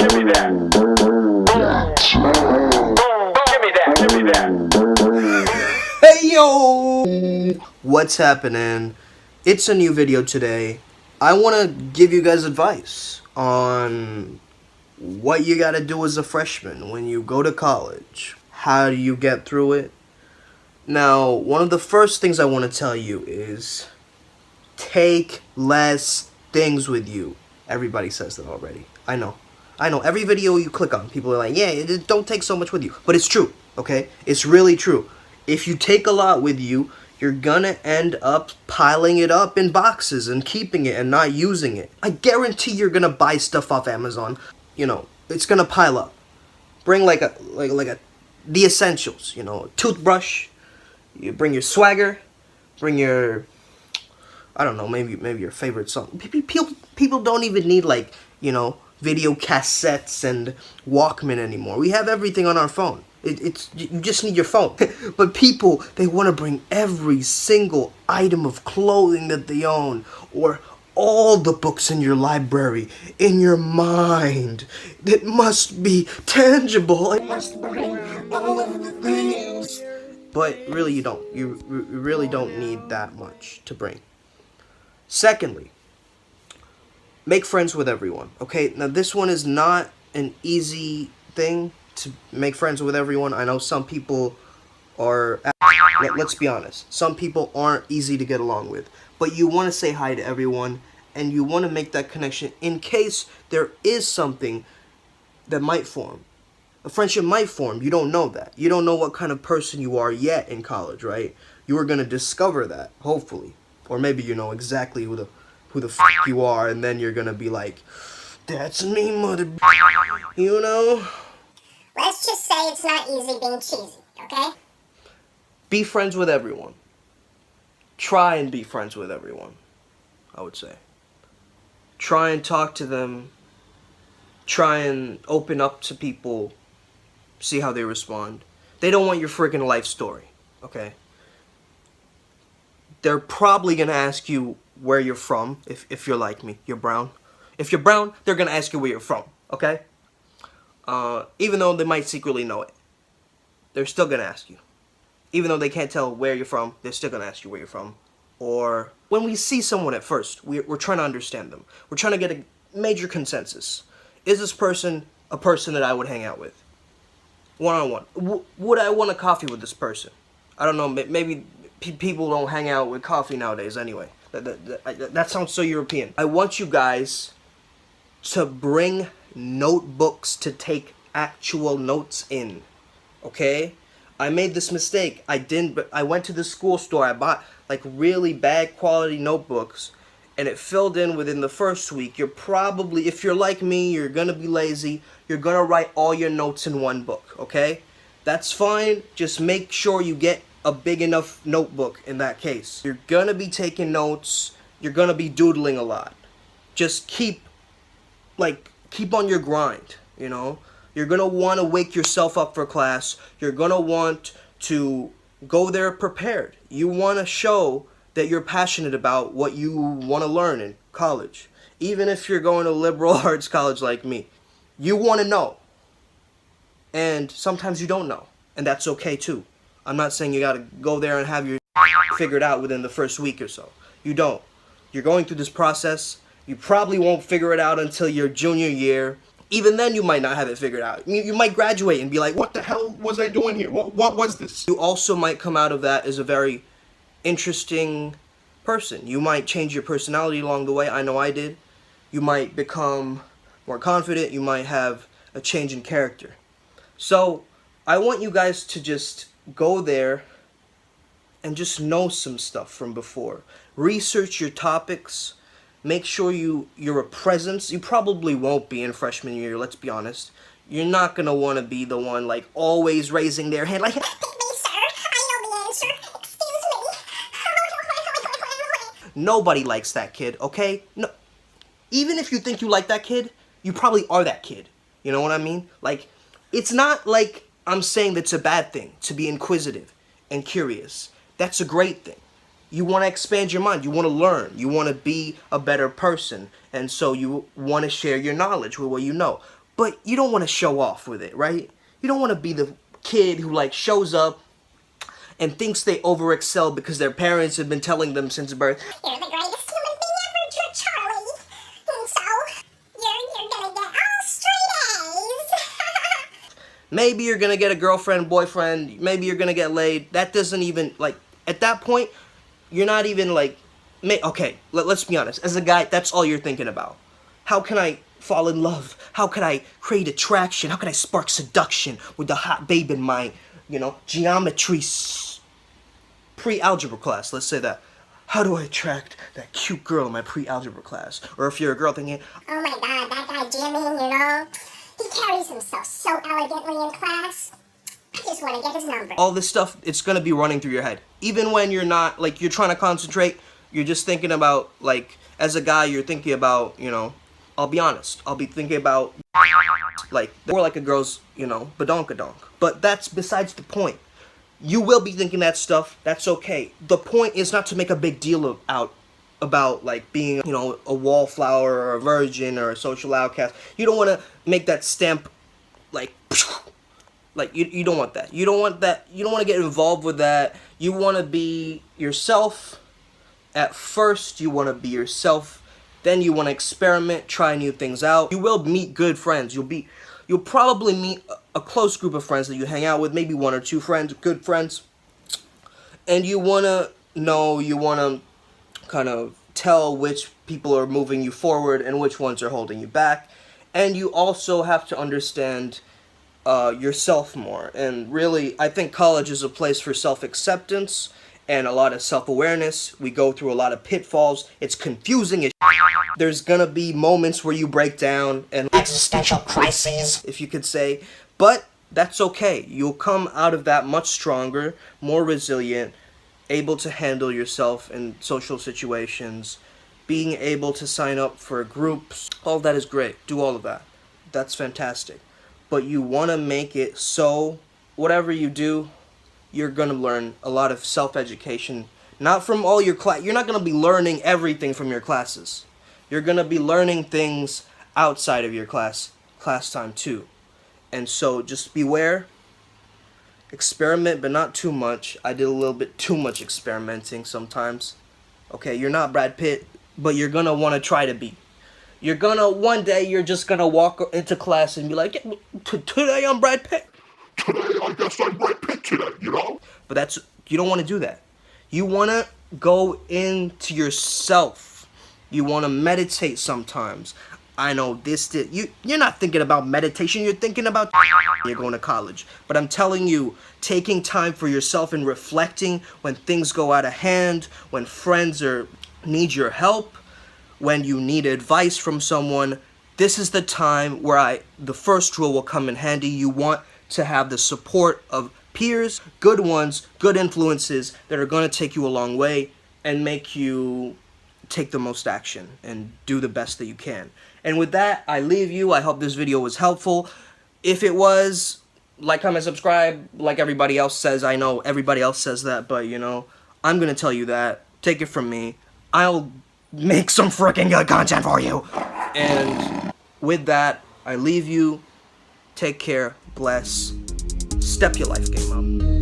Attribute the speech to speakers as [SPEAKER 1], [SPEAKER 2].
[SPEAKER 1] Give me that. Give me that. Give me that.
[SPEAKER 2] Hey yo! What's happening? It's a new video today. I want to give you guys advice on what you got to do as a freshman when you go to college. How do you get through it? Now, one of the first things I want to tell you is take less things with you. Everybody says that already. I know. Every video you click on, people are like, yeah, don't take so much with you. But it's true, okay? It's really true. If you take a lot with you, you're gonna end up piling it up in boxes and keeping it and not using it. I guarantee you're gonna buy stuff off Amazon. You know, it's gonna pile up. Bring the essentials, you know, toothbrush. You bring your swagger, bring your, I don't know, maybe your favorite song. People don't even need, like, you know, video cassettes and Walkman anymore. We have everything on our phone. You just need your phone. But people, they want to bring every single item of clothing that they own, or all the books in your library, in your mind. It must be tangible. It must bring all of the things. But really you don't. You really don't need that much to bring. Secondly, make friends with everyone. Okay, now this one is not an easy thing to make friends with everyone. I know some people are, let's be honest, some people aren't easy to get along with. But you want to say hi to everyone, and you want to make that connection in case there is something that might form. A friendship might form. You don't know that. You don't know what kind of person you are yet in college, right? You are going to discover that, hopefully. Or maybe you know exactly who the f*** you are, and then you're going to be like, that's me, mother, you know?
[SPEAKER 3] Let's just say it's not easy being cheesy, okay?
[SPEAKER 2] Be friends with everyone. Try and be friends with everyone, I would say. Try and talk to them. Try and open up to people. See how they respond. They don't want your freaking life story, okay? They're probably going to ask you where you're from, if you're like me. You're brown. If you're brown, they're going to ask you where you're from, okay? Even though they might secretly know it. They're still going to ask you. Even though they can't tell where you're from, they're still going to ask you where you're from. Or when we see someone at first, we're trying to understand them. We're trying to get a major consensus. Is this person a person that I would hang out with? One-on-one. Would I want a coffee with this person? I don't know, maybe people don't hang out with coffee nowadays anyway. That sounds so European. I want you guys to bring notebooks to take actual notes in, okay? I made this mistake. I went to the school store. I bought like really bad quality notebooks, and it filled in within the first week. You're probably, if you're like me, you're gonna be lazy. You're gonna write all your notes in one book, okay? That's fine. Just make sure you get a big enough notebook in that case. You're gonna be taking notes. You're gonna be doodling a lot. Just keep on your grind, you know? You're gonna want to wake yourself up for class. You're gonna want to go there prepared. You want to show that you're passionate about what you want to learn in college. Even if you're going to liberal arts college like me, you want to know. And sometimes you don't know, and that's okay too. I'm not saying you got to go there and have your figured out within the first week or so. You don't. You're going through this process. You probably won't figure it out until your junior year. Even then, you might not have it figured out. You might graduate and be like, what the hell was I doing here? What was this? You also might come out of that as a very interesting person. You might change your personality along the way. I know I did. You might become more confident. You might have a change in character. So I want you guys to just go there and just know some stuff from before. Research your topics. Make sure you're a presence. You probably won't be in freshman year, let's be honest. You're not going to want to be the one, like, always raising their hand, like,
[SPEAKER 3] Excuse me, sir. I know the answer. Excuse me.
[SPEAKER 2] Nobody likes that kid, okay? No. Even if you think you like that kid, you probably are that kid. You know what I mean? Like, it's not like I'm saying that's a bad thing to be inquisitive and curious. That's a great thing. You want to expand your mind. You want to learn. You want to be a better person. And so you want to share your knowledge with what you know. but you don't want to show off with it, right? You don't want to be the kid who like shows up and thinks they overexcel because their parents have been telling them since birth,
[SPEAKER 3] You're the greatest human being ever, Charlie. And so, you're gonna get all straight A's.
[SPEAKER 2] maybe you're gonna get a girlfriend, boyfriend, maybe you're gonna get laid. That doesn't even, like, at that point, you're not even like, okay, let's be honest. As a guy, that's all you're thinking about. How can I fall in love? How can I create attraction? How can I spark seduction with the hot babe in my, geometry pre-algebra class? Let's say that. How do I attract that cute girl in my pre-algebra class? Or if you're a girl thinking,
[SPEAKER 3] Oh my god, that guy Jimmy, he carries himself so elegantly in class. I just want to get his number.
[SPEAKER 2] all this stuff, it's gonna be running through your head. Even when you're not, like, you're trying to concentrate, you're just thinking about, like, as a guy, you're thinking about, I'll be honest, I'll be thinking about, like, more like a girl's, badonkadonk. But that's besides the point. You will be thinking that stuff, that's okay. The point is not to make a big deal about, like, being, a wallflower or a virgin or a social outcast. You don't want to make that stamp, like, you don't want that. You don't want that. You don't want to get involved with that. You want to be yourself. At first, you want to be yourself. Then you want to experiment, try new things out. You will meet good friends. You'll probably meet a close group of friends that you hang out with, maybe one or two friends, good friends. And you want to kind of tell which people are moving you forward and which ones are holding you back. And you also have to understand yourself more. And really, I think college is a place for self-acceptance and a lot of self-awareness. We go through a lot of pitfalls. It's confusing as there's gonna be moments where you break down and
[SPEAKER 4] Existential crises.
[SPEAKER 2] if you could say, but that's okay. You'll come out of that much stronger, more resilient, able to handle yourself in social situations, being able to sign up for groups. All that is great. Do all of that. That's fantastic. But you want to make it so whatever you do, you're going to learn a lot of self-education. Not from all your class. You're not going to be learning everything from your classes. You're going to be learning things outside of your class time too. And so just beware. Experiment, but not too much. I did a little bit too much experimenting sometimes. Okay, you're not Brad Pitt, but you're going to want to try to be. One day, you're just gonna walk into class and be like, yeah, today I'm Brad Pitt.
[SPEAKER 4] Today, I guess I'm Brad Pitt today,
[SPEAKER 2] But you don't want to do that. You want to go into yourself. You want to meditate sometimes. I know you're not thinking about meditation, you're thinking about you're going to college. But I'm telling you, taking time for yourself and reflecting when things go out of hand, when friends need your help, when you need advice from someone, this is the time where the first rule will come in handy. You want to have the support of peers, good ones, good influences that are going to take you a long way and make you take the most action and do the best that you can. And with that, I leave you. I hope this video was helpful. If it was, like, comment, subscribe, like everybody else says. I know everybody else says that, but, I'm going to tell you that. Take it from me. I'll make some freaking good content for you. And with that, I leave you. Take care. Bless. Step your life game up.